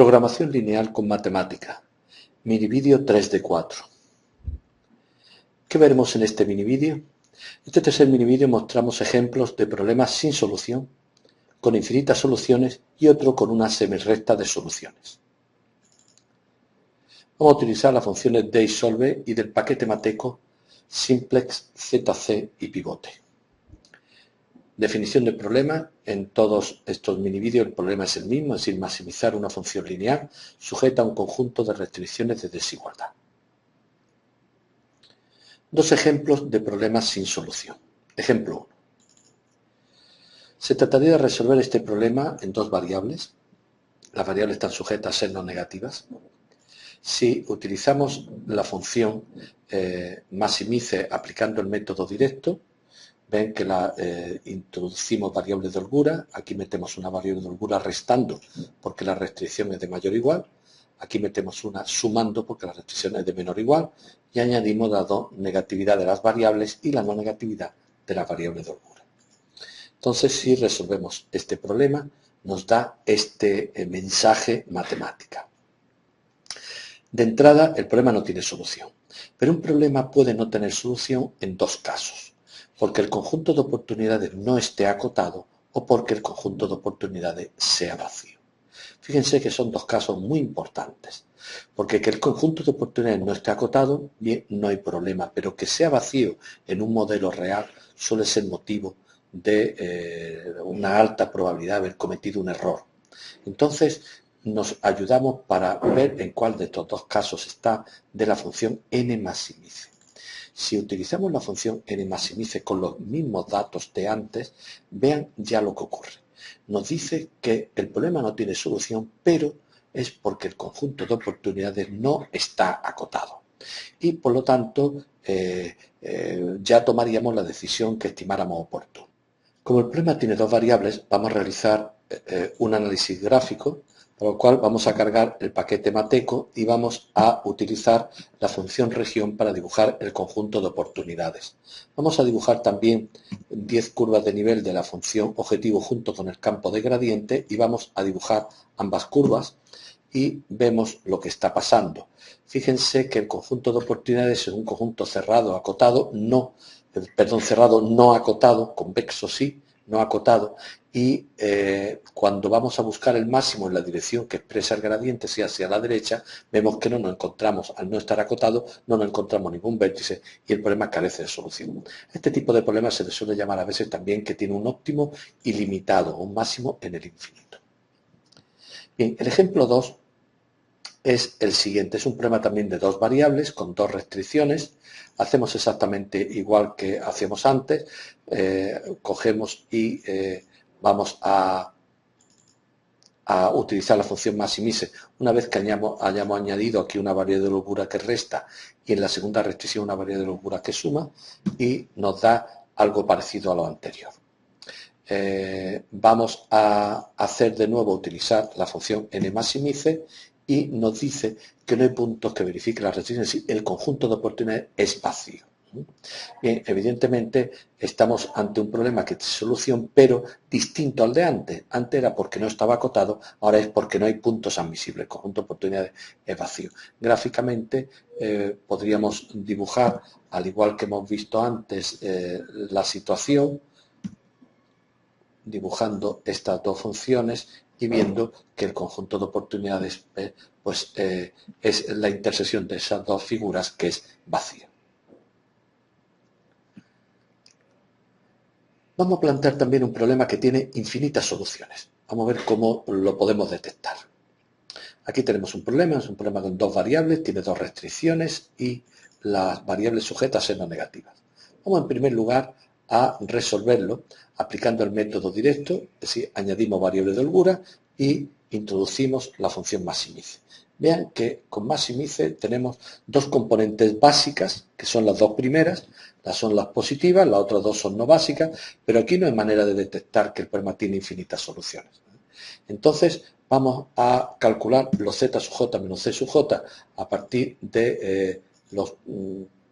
Programación lineal con matemática. Minivídeo 3 de 4. ¿Qué veremos en este minivídeo? En este tercer minivídeo mostramos ejemplos de problemas sin solución, con infinitas soluciones y otro con una semirrecta de soluciones. Vamos a utilizar las funciones DEISolve y del paquete mateco Simplex, ZC y Pivote. Definición del problema. En todos estos minivídeos el problema es el mismo, es decir, maximizar una función lineal sujeta a un conjunto de restricciones de desigualdad. Dos ejemplos de problemas sin solución. Ejemplo 1. Se trataría de resolver este problema en dos variables. Las variables están sujetas a ser no negativas. Si utilizamos la función maximice aplicando el método directo, ven que introducimos variables de holgura, aquí metemos una variable de holgura restando porque la restricción es de mayor o igual, aquí metemos una sumando porque la restricción es de menor o igual, y añadimos la negatividad de las variables y la no negatividad de las variables de holgura. Entonces, si resolvemos este problema, nos da este mensaje matemática. De entrada, el problema no tiene solución, pero un problema puede no tener solución en dos casos. Porque el conjunto de oportunidades no esté acotado o porque el conjunto de oportunidades sea vacío. Fíjense que son dos casos muy importantes, porque que el conjunto de oportunidades no esté acotado, bien, no hay problema, pero que sea vacío en un modelo real suele ser motivo de una alta probabilidad de haber cometido un error. Entonces, nos ayudamos para ver en cuál de estos dos casos está de la función n-maximice. Si utilizamos la función n-maximice con los mismos datos de antes, vean ya lo que ocurre. Nos dice que el problema no tiene solución, pero es porque el conjunto de oportunidades no está acotado. Y por lo tanto, ya tomaríamos la decisión que estimáramos oportuna. Como el problema tiene dos variables, vamos a realizar un análisis gráfico, por lo cual vamos a cargar el paquete mateco y vamos a utilizar la función región para dibujar el conjunto de oportunidades. Vamos a dibujar también 10 curvas de nivel de la función objetivo junto con el campo de gradiente y vamos a dibujar ambas curvas y vemos lo que está pasando. Fíjense que el conjunto de oportunidades es un conjunto cerrado, acotado, cerrado no acotado, convexo sí, no acotado, y cuando vamos a buscar el máximo en la dirección que expresa el gradiente, si hacia la derecha, vemos que no nos encontramos, al no estar acotado, no nos encontramos ningún vértice y el problema carece de solución. Este tipo de problemas se le suele llamar a veces también que tiene un óptimo ilimitado, un máximo en el infinito. Bien, el ejemplo 2 es el siguiente, es un problema también de dos variables con dos restricciones. Hacemos exactamente igual que hacíamos antes, cogemos y vamos a utilizar la función maximize una vez que hayamos añadido aquí una variable de holgura que resta y en la segunda restricción una variable de holgura que suma y nos da algo parecido a lo anterior. Vamos a hacer de nuevo utilizar la función n-maximice y nos dice que no hay puntos que verifiquen las restricciones, el conjunto de oportunidades es vacío. Bien, evidentemente estamos ante un problema que tiene solución, pero distinto al de antes. Antes era porque no estaba acotado, ahora es porque no hay puntos admisibles. El conjunto de oportunidades es vacío. Gráficamente podríamos dibujar, al igual que hemos visto antes, la situación, dibujando estas dos funciones y viendo que el conjunto de oportunidades es la intersección de esas dos figuras que es vacío. Vamos a plantear también un problema que tiene infinitas soluciones. Vamos a ver cómo lo podemos detectar. Aquí tenemos un problema, es un problema con dos variables, tiene dos restricciones y las variables sujetas a ser no negativas. Vamos en primer lugar a resolverlo aplicando el método directo, es decir, añadimos variable de holgura y introducimos la función maximice. Vean que con maximice tenemos dos componentes básicas, que son las dos primeras, son las positivas, las otras dos son no básicas, pero aquí no hay manera de detectar que el problema tiene infinitas soluciones. Entonces, vamos a calcular los z sub j menos c sub j a partir de los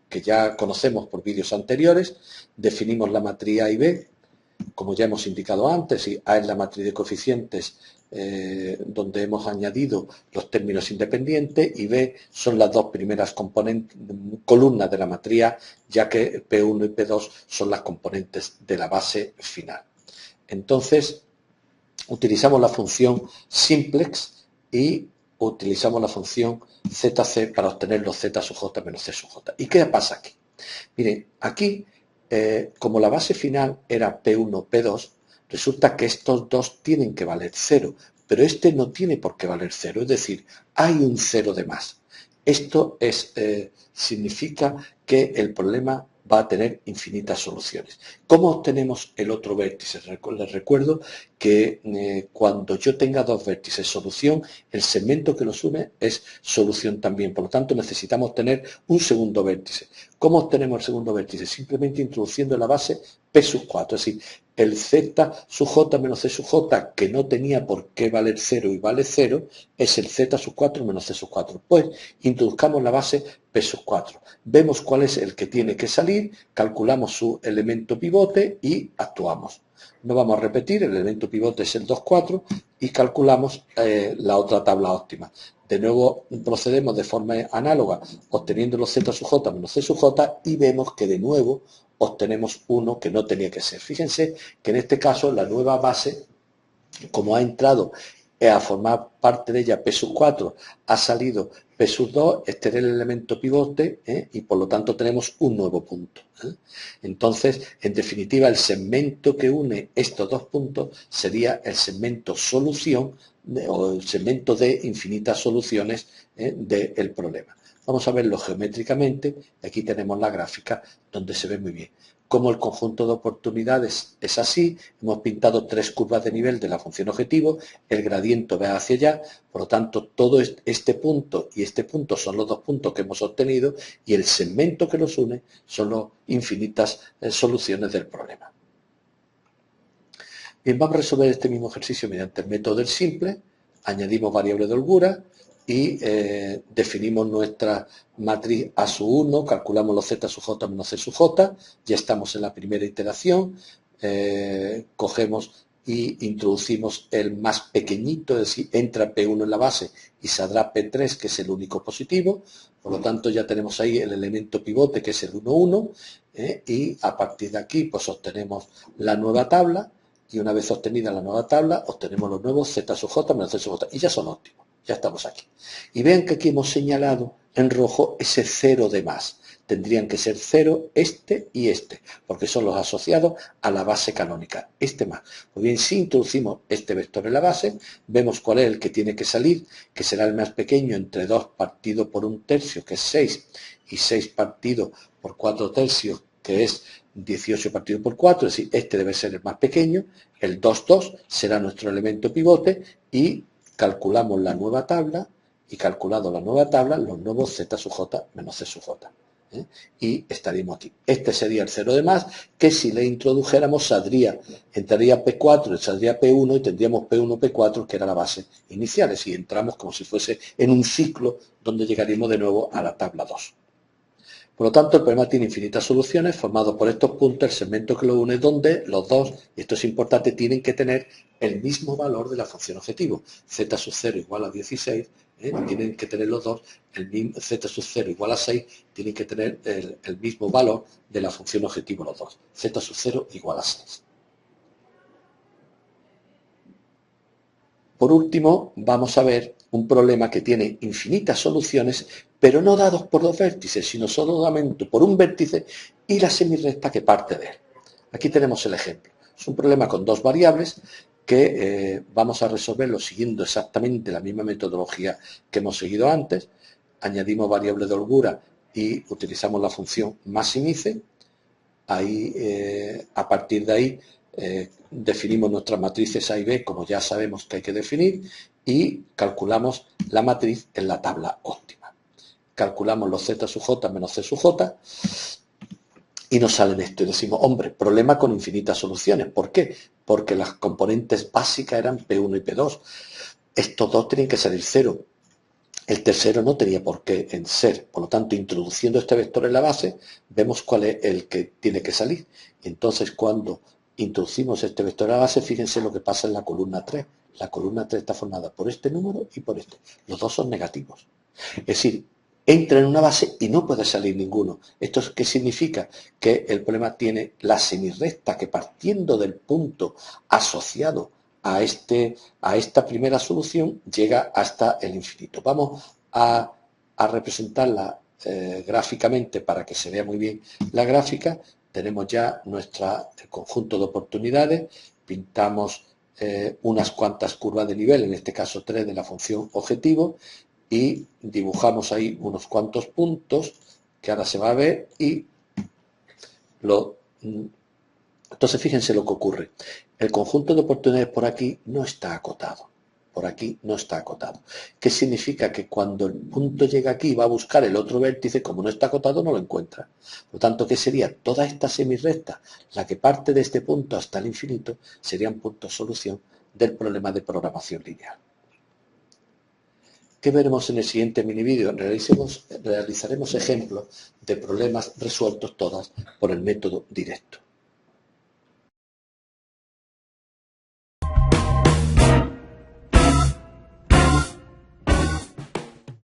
que ya conocemos por vídeos anteriores. Definimos la matriz A y B, como ya hemos indicado antes, y A es la matriz de coeficientes donde hemos añadido los términos independientes, y B son las dos primeras columnas de la matriz A, ya que P1 y P2 son las componentes de la base final. Entonces, utilizamos la función simplex y utilizamos la función ZC para obtener los Z sub J menos C sub J. ¿Y qué pasa aquí? Miren, aquí, como la base final era P1, P2, resulta que estos dos tienen que valer 0, pero este no tiene por qué valer 0, es decir, hay un 0 de más. Esto significa que el problema va a tener infinitas soluciones. ¿Cómo obtenemos el otro vértice? Les recuerdo que cuando yo tenga dos vértices solución, el segmento que los une es solución también. Por lo tanto, necesitamos tener un segundo vértice. ¿Cómo obtenemos el segundo vértice? Simplemente introduciendo en la base P sub 4, es decir, el Z sub J menos C sub J, que no tenía por qué valer 0 y vale 0, es el Z sub 4 menos C sub 4. Pues introduzcamos la base P sub 4. Vemos cuál es el que tiene que salir, calculamos su elemento pivote y actuamos. No vamos a repetir, el elemento pivote es el 2, 4 y calculamos la otra tabla óptima. De nuevo procedemos de forma análoga, obteniendo los Z sub J menos C sub J, y vemos que de nuevo obtenemos uno que no tenía que ser. Fíjense que en este caso la nueva base, como ha entrado a formar parte de ella P sub 4, ha salido P sub 2, este era el elemento pivote, y por lo tanto tenemos un nuevo punto. Entonces, en definitiva, el segmento que une estos dos puntos sería el segmento solución o el segmento de infinitas soluciones del problema. Vamos a verlo geométricamente. Aquí tenemos la gráfica donde se ve muy bien. Como el conjunto de oportunidades es así, hemos pintado tres curvas de nivel de la función objetivo, el gradiente va hacia allá, por lo tanto todo este punto y este punto son los dos puntos que hemos obtenido y el segmento que los une son las infinitas soluciones del problema. Bien, vamos a resolver este mismo ejercicio mediante el método del simple, añadimos variable de holgura y definimos nuestra matriz A sub 1, calculamos los Z sub J menos C sub J, ya estamos en la primera iteración, cogemos y introducimos el más pequeñito, es decir, entra P1 en la base y saldrá P3, que es el único positivo, por lo tanto ya tenemos ahí el elemento pivote, que es el 1, 1, y a partir de aquí pues obtenemos la nueva tabla, y una vez obtenida la nueva tabla, obtenemos los nuevos Z sub J menos C sub J, y ya son óptimos. Ya estamos aquí. Y vean que aquí hemos señalado en rojo ese 0 de más. Tendrían que ser 0 este y este, porque son los asociados a la base canónica, este más. Pues bien, si introducimos este vector en la base, vemos cuál es el que tiene que salir, que será el más pequeño entre 2 partido por 1 tercio, que es 6, y 6 partido por 4 tercios, que es 18 partido por 4, es decir, este debe ser el más pequeño, el 2, 2 será nuestro elemento pivote, y calculamos la nueva tabla, y calculado la nueva tabla, los nuevos Z sub J menos C sub J. Y estaríamos aquí. Este sería el 0 de más, que si le introdujéramos entraría P4, saldría P1 y tendríamos P1, P4, que era la base inicial. Es decir, entramos como si fuese en un ciclo donde llegaríamos de nuevo a la tabla 2. Por lo tanto, el problema tiene infinitas soluciones formados por estos puntos, el segmento que lo une, donde los dos, y esto es importante, tienen que tener el mismo valor de la función objetivo. Z sub 0 igual a 16, tienen que tener los dos, el mismo, Z sub 0 igual a 6, tienen que tener el mismo valor de la función objetivo los dos. Z sub 0 igual a 6. Por último, vamos a ver un problema que tiene infinitas soluciones, pero no dados por dos vértices, sino solamente por un vértice y la semirrecta que parte de él. Aquí tenemos el ejemplo. Es un problema con dos variables que vamos a resolverlo siguiendo exactamente la misma metodología que hemos seguido antes. Añadimos variable de holgura y utilizamos la función maximice. Ahí, a partir de ahí, definimos nuestras matrices A y B, como ya sabemos que hay que definir, y calculamos la matriz en la tabla óptima. Calculamos los Z sub J menos C sub J y nos salen esto. Y decimos, hombre, problema con infinitas soluciones. ¿Por qué? Porque las componentes básicas eran P1 y P2. Estos dos tienen que salir 0. El tercero no tenía por qué ser. Por lo tanto, introduciendo este vector en la base, vemos cuál es el que tiene que salir. Entonces, cuando introducimos este vector en la base, fíjense lo que pasa en la columna 3. La columna 3 está formada por este número y por este. Los dos son negativos. Es decir, entra en una base y no puede salir ninguno. ¿Esto qué significa? Que el problema tiene la semirrecta que, partiendo del punto asociado a esta primera solución, llega hasta el infinito. Vamos a representarla gráficamente para que se vea muy bien la gráfica. Tenemos ya el conjunto de oportunidades, pintamos unas cuantas curvas de nivel, en este caso 3 de la función objetivo, y dibujamos ahí unos cuantos puntos que ahora se va a ver y entonces fíjense lo que ocurre. El conjunto de oportunidades por aquí no está acotado. Por aquí no está acotado. ¿Qué significa? Que cuando el punto llega aquí va a buscar el otro vértice, como no está acotado no lo encuentra. Por lo tanto, ¿qué sería? Toda esta semirrecta, la que parte de este punto hasta el infinito, serían puntos solución del problema de programación lineal. ¿Qué veremos en el siguiente mini vídeo? Realizaremos ejemplos de problemas resueltos todas por el método directo.